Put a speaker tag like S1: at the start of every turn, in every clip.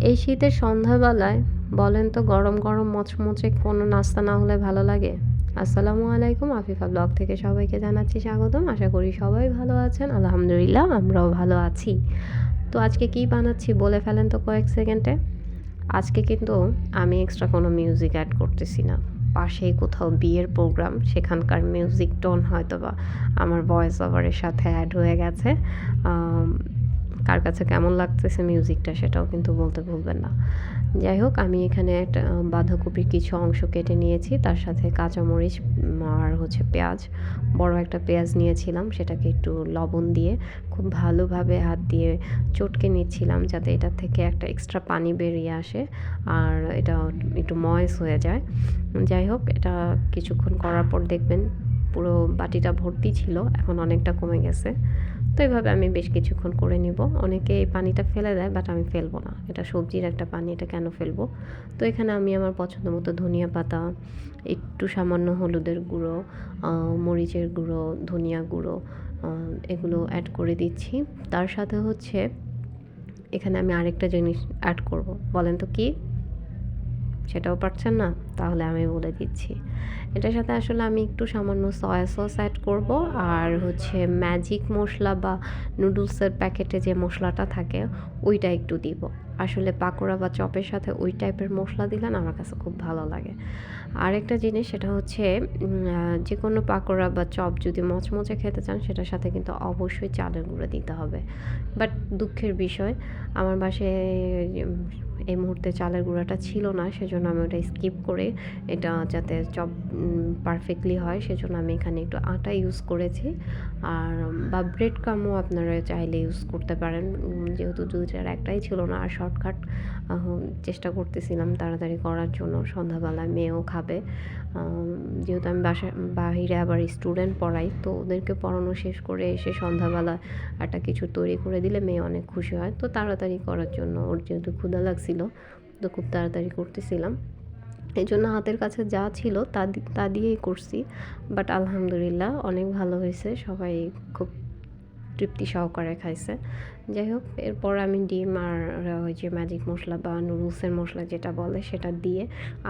S1: এই শীতের সন্ধ্যাবেলায় বলেন তো গরম গরম মচমচে কোনো নাস্তা না হলে ভালো লাগে? আসসালামু আলাইকুম, আফিফা ব্লগ থেকে সবাইকে জানাচ্ছি স্বাগতম। আশা করি সবাই ভালো আছেন। আলহামদুলিল্লাহ আমরাও ভালো আছি। তো আজকে কী বানাচ্ছি বলে ফেলেন তো কয়েক সেকেন্ডে। আজকে কিন্তু আমি এক্সট্রা কোনো মিউজিক অ্যাড করতেছি না। পাশেই কোথাও বিয়ের প্রোগ্রাম, সেখানকার মিউজিক টোন হয়তোবা আমার ভয়েস ওভারের সাথে অ্যাড হয়ে গেছে। কার কাছে কেমন লাগতেছে মিউজিকটা সেটাও কিন্তু বলতে ভুলবেন না। যাই হোক, আমি এখানে একটা বাঁধাকপির কিছু অংশ কেটে নিয়েছি, তার সাথে কাঁচামরিচ আর পেঁয়াজ, বড় একটা পেঁয়াজ নিয়েছিলাম, সেটাকে একটু লবণ দিয়ে খুব ভালোভাবে হাত দিয়ে চটকে নিচ্ছিলাম যাতে এটা থেকে একটা এক্সট্রা পানি বেরিয়ে আসে আর এটা একটু ময়েস হয়ে যায়। যাই হোক, এটা কিছুক্ষণ করার পর দেখবেন পুরো বাটিটা ভর্তি ছিল, এখন অনেকটা কমে গেছে। তো এভাবে আমি বেশ কিছুক্ষণ করে নিব। অনেকে এই পানিটা ফেলে দেয়, বাট আমি ফেলবো না। এটা সবজির একটা পানি, এটা কেন ফেলবো? তো এখানে আমি আমার পছন্দ মতো ধনিয়া পাতা, একটু সামান্য হলুদের গুঁড়ো, মরিচের গুঁড়ো, ধনিয়া গুঁড়ো, এগুলো অ্যাড করে দিচ্ছি। তার সাথে এখানে আমি আরেকটা জিনিস অ্যাড করব। বলেন তো কী? সেটাও পারছেন না? তাহলে আমি বলে দিচ্ছি। এটার সাথে আসলে আমি একটু সামান্য সয়া সস অ্যাড করব আর ম্যাজিক মশলা বা নুডলসের প্যাকেটে যে মশলাটা থাকে ওইটা একটু দিব। আসলে পাকোড়া বা চপের সাথে ওই টাইপের মশলা দিলে না আমার কাছে খুব ভালো লাগে। আরেকটা জিনিস সেটা যে কোনো পাকোড়া বা চপ যদি মচমচে খেতে চান সেটার সাথে কিন্তু অবশ্যই চালের গুঁড়ো দিতে হবে। বাট দুঃখের বিষয়, আমার বাসায় এই মুহূর্তে চালের গুঁড়াটা ছিল না, সেজন্য আমি ওটা স্কিপ করে এটা যাতে চপ পারফেক্টলি হয় সেজন্য আমি এখানে একটু আটা ইউজ করেছি। আর বা ব্রেড ক্রামও আপনারা চাইলে ইউজ করতে পারেন। যেহেতু দুইটার একটাই ছিল না আর শর্টকাট চেষ্টা করতেছিলাম তাড়াতাড়ি করার জন্য, সন্ধ্যাবেলায় মেয়েও খাবে। যেহেতু আমি বাহিরে আবার স্টুডেন্ট পড়াই, তো ওদেরকে পড়ানো শেষ করে এসে সন্ধ্যাবেলা একটা কিছু তৈরি করে দিলে মেয়ে অনেক খুশি হয়। তো তাড়াতাড়ি করার জন্য ওর যেহেতু ক্ষুধা লাগছিল, তো খুব তাড়াতাড়ি করতেছিলাম। এই জন্য হাতের কাছে যা ছিল তা দিয়েই করছি। বাট আলহামদুলিল্লাহ অনেক ভালো হয়েছে, সবাই খুব তৃপ্তি সহকারে খাইছে। যাই হোক, এরপর আমি ডিম আর ম্যাজিক মশলা বা নুডলসের মশলা যেটা বলে সেটা দিয়ে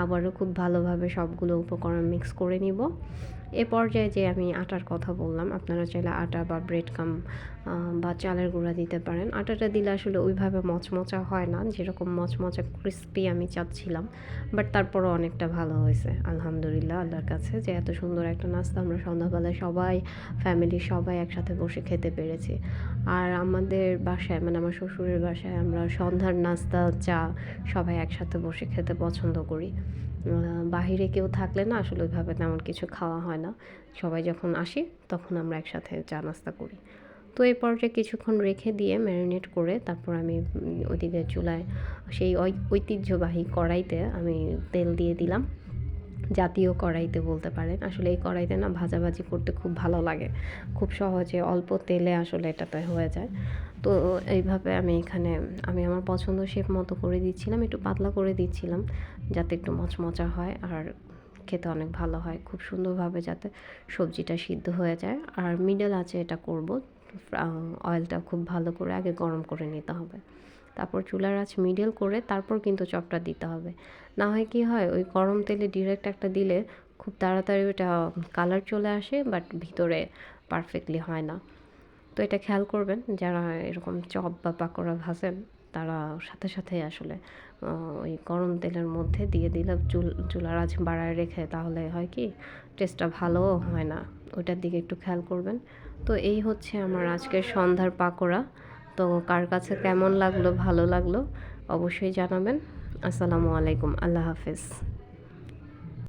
S1: আবারও খুব ভালোভাবে সবগুলো উপকরণ মিক্স করে নিব। এ পর্যায়ে যে আমি আটার কথা বললাম, আপনারা চাইলে আটা বা ব্রেড ক্রাম্ব বা চালের গুঁড়া দিতে পারেন। আটাটা দিলে আসলে ওইভাবে মচমচা হয় না, যেরকম মচমচা ক্রিস্পি আমি চাচ্ছিলাম। বাট তারপরও অনেকটা ভালো হয়েছে আলহামদুলিল্লাহ আল্লাহর কাছে, যে এত সুন্দর একটা নাস্তা আমরা সন্ধ্যাবেলায় সবাই ফ্যামিলির সবাই একসাথে বসে খেতে পেরেছি। আর আমাদের বাসায় আমার শ্বশুরের বাসায় আমরা সন্ধ্যার নাস্তা চা সবাই একসাথে বসে খেতে পছন্দ করি। বাহিরে কেউ থাকলে না আসলে ওইভাবে তেমন কিছু খাওয়া হয় না। সবাই যখন আসি তখন আমরা একসাথে চা নাস্তা করি। তো এই পর্যায়ে কিছুক্ষণ রেখে দিয়ে ম্যারিনেট করে তারপর আমি ওইদিকে চুলায় সেই ঐতিহ্যবাহী কড়াইতে আমি তেল দিয়ে দিলাম। জাতীয় কড়াইতে বলতে পারেন। আসলে এই কড়াইতে না ভাজাভাজি করতে খুব ভালো লাগে। খুব সহজে অল্প তেলে আসলে এটাতে হয়ে যায়। তো এইভাবে আমি আমার পছন্দ শেপ মতো করে দিচ্ছিলাম, একটু পাতলা করে দিচ্ছিলাম যাতে একটু মচমচা হয় আর খেতে অনেক ভালো হয়। খুব সুন্দরভাবে যাতে সবজিটা সিদ্ধ হয়ে যায়। আর মিডল আঁচে এটা করব। অয়েলটা খুব ভালো করে আগে গরম করে নিতে হবে। তারপর চুলার আঁচ মিডল করে তারপর কিন্তু চপটা দিতে হবে। না হয় কি হয়, ওই গরম তেলে ডিরেক্ট একটা দিলে খুব তাড়াতাড়ি ওটা কালার চলে আসে, বাট ভিতরে পারফেক্টলি হয় না। তো এটা খেয়াল করবেন যারা এরকম চপ বা পাকোড়া ভাজেন, তারা সাথে সাথে আসলে ওই গরম তেলের মধ্যে দিয়ে দিলে চুলার আঁচ বাড়ায় রেখে, তাহলে হয় কি টেস্টটা ভালোও হয় না। ওইটার দিকে একটু খেয়াল করবেন। তো এই আমার আজকের সন্ধ্যার পাকোড়া। তো কার কাছে কেমন লাগলো, ভালো লাগলো অবশ্যই জানাবেন। আসসালামু আলাইকুম, আল্লাহ হাফেজ।